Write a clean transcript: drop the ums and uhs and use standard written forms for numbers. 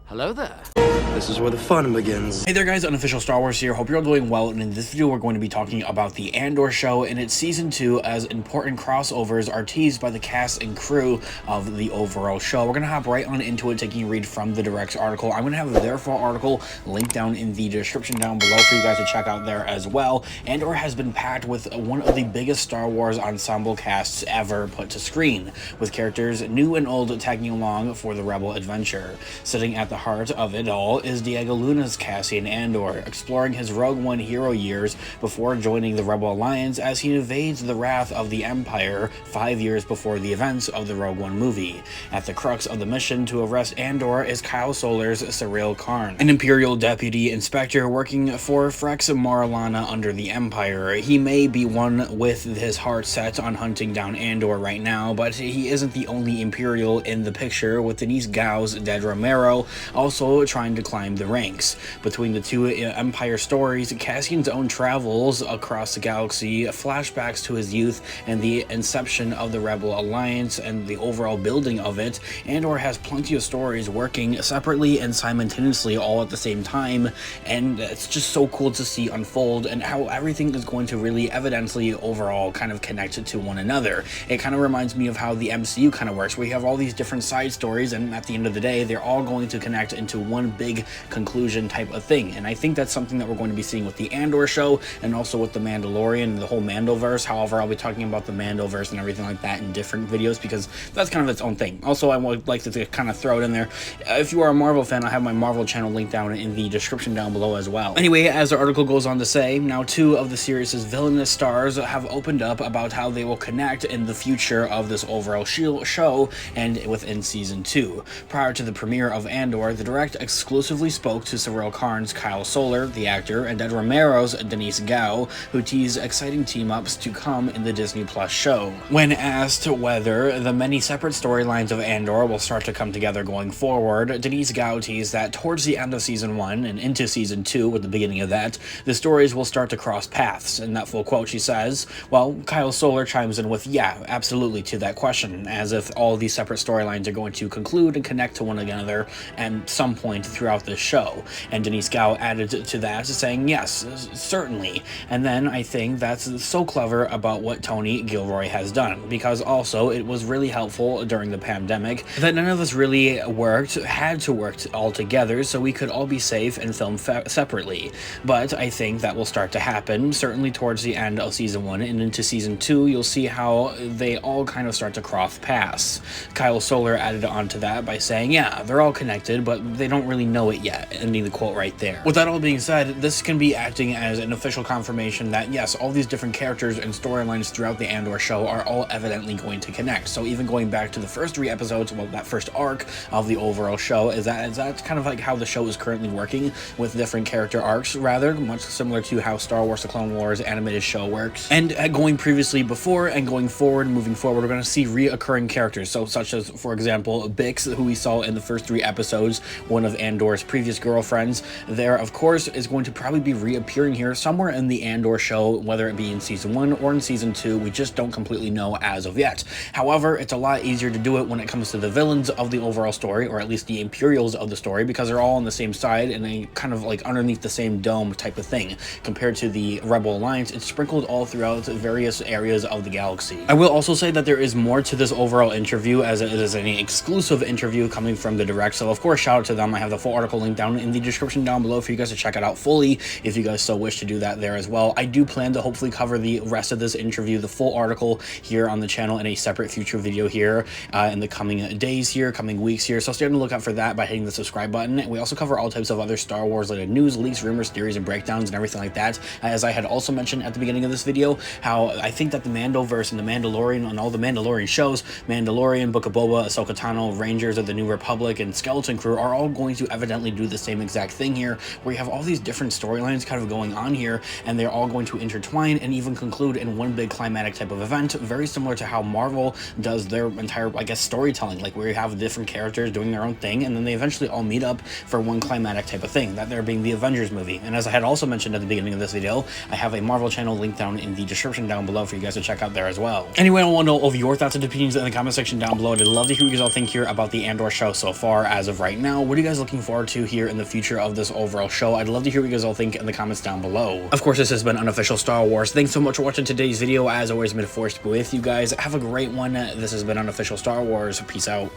Hello there. This is where the fun begins. Hey there guys, Unofficial Star Wars here. Hope you're all doing well, and in this video we're going to be talking about the Andor show and its season 2 as important crossovers are teased by the cast and crew of the overall show. We're going to hop right on into it, taking a read from the Direct's article. I'm going to have their full article linked down in the description down below for you guys to check out there as well. Andor has been packed with one of the biggest Star Wars ensemble casts ever put to screen, with characters new and old tagging along for the Rebel adventure. Sitting at the heart of it all is Diego Luna's Cassian Andor, exploring his Rogue One hero years before joining the Rebel Alliance as he evades the wrath of the Empire 5 years before the events of the Rogue One movie. At the crux of the mission to arrest Andor is Kyle Solar's Cyril Karn, an Imperial deputy inspector working for Frex Marlana under the Empire. He may be one with his heart set on hunting down Andor right now, but he isn't the only Imperial in the picture, with Denise Gow's Dead Romero also trying to climb the ranks. Between the two Empire stories, Cassian's own travels across the galaxy, flashbacks to his youth and the inception of the Rebel Alliance and the overall building of it, Andor has plenty of stories working separately and simultaneously all at the same time, and it's just so cool to see unfold and how everything is going to really evidently overall kind of connect to one another. It kind of reminds me of how the MCU kind of works, where you have all these different side stories, and at the end of the day they're all going to connect into one big conclusion type of thing. And I think that's something that we're going to be seeing with the Andor show and also with the Mandalorian and the whole Mandoverse. However, I'll be talking about the Mandoverse and everything like that in different videos because that's kind of its own thing. Also, I would like to kind of throw it in there, if you are a Marvel fan, I have my Marvel channel linked down in the description down below as well. Anyway, as the article goes on to say, now 2 of the series' villainous stars have opened up about how they will connect in the future of this overall show and within season 2. Prior to the premiere of Andor, the Direct exclusively spoke to Cyril Karn's Kyle Solar, the actor, and Dead Romero's Denise Gow, who teased exciting team-ups to come in the Disney Plus show. When asked whether the many separate storylines of Andor will start to come together going forward, Denise Gow teased that towards the end of season 1 and into season 2, with the beginning of that, the stories will start to cross paths. In that full quote, she says, well, Kyle Solar chimes in with, yeah, absolutely, to that question, as if all these separate storylines are going to conclude and connect to one another at some point throughout the show. And Denise Gow added to that, saying, yes, certainly. And then I think that's so clever about what Tony Gilroy has done, because also it was really helpful during the pandemic that none of us really had to work all together, so we could all be safe and film separately. But I think that will start to happen, certainly towards the end of season 1 and into season 2, you'll see how they all kind of start to cross paths. Kyle Solar added on to that by saying, yeah, they're all connected, but they don't really know it yet, ending the quote right there. With that all being said, this can be acting as an official confirmation that yes, all these different characters and storylines throughout the Andor show are all evidently going to connect. So even going back to the first 3 episodes, well, that first arc of the overall show, is that kind of like how the show is currently working, with different character arcs, rather, much similar to how Star Wars The Clone Wars animated show works. And going previously before and going forward, moving forward, we're going to see reoccurring characters, so such as, for example, Bix, who we saw in the first 3 episodes, one of Andor's previous girlfriends. There, of course, is going to probably be reappearing here somewhere in the Andor show, whether it be in season 1 or in season 2. We just don't completely know as of yet. However, it's a lot easier to do it when it comes to the villains of the overall story, or at least the Imperials of the story, because they're all on the same side and they kind of like underneath the same dome type of thing. Compared to the Rebel Alliance, it's sprinkled all throughout various areas of the galaxy. I will also say that there is more to this overall interview, as it is an exclusive interview coming from the Direct, so of course shout out to them. I have the full article linked down in the description down below for you guys to check it out fully if you guys so wish to do that there as well. I do plan to hopefully cover the rest of this interview, the full article, here on the channel in a separate future video here in the coming days here, coming weeks here, so stay on the lookout for that by hitting the subscribe button. We also cover all types of other Star Wars related news, leaks, rumors, theories, and breakdowns and everything like that. As I had also mentioned at the beginning of this video, how I think that the Mandoverse and the Mandalorian and all the Mandalorian shows, Mandalorian, Book of Boba, Ahsoka Tano, Rangers of the New Republic, and Skeleton Crew are all going to evidently do the same exact thing here, where you have all these different storylines kind of going on here, and they're all going to intertwine and even conclude in one big climatic type of event, very similar to how Marvel does their entire, I guess, storytelling, like where you have different characters doing their own thing, and then they eventually all meet up for one climatic type of thing, that there being the Avengers movie. And as I had also mentioned at the beginning of this video, I have a Marvel channel linked down in the description down below for you guys to check out there as well. Anyway, I want to know all of your thoughts and opinions in the comment section down below. I'd love to hear what you guys all think here about the Andor show so far as of right right now. What are you guys looking forward to here in the future of this overall show? I'd love to hear what you guys all think in the comments down below. Of course, this has been Unofficial Star Wars. Thanks so much for watching today's video. As always, may the force be with you guys. Have a great one. This has been Unofficial Star Wars. Peace out.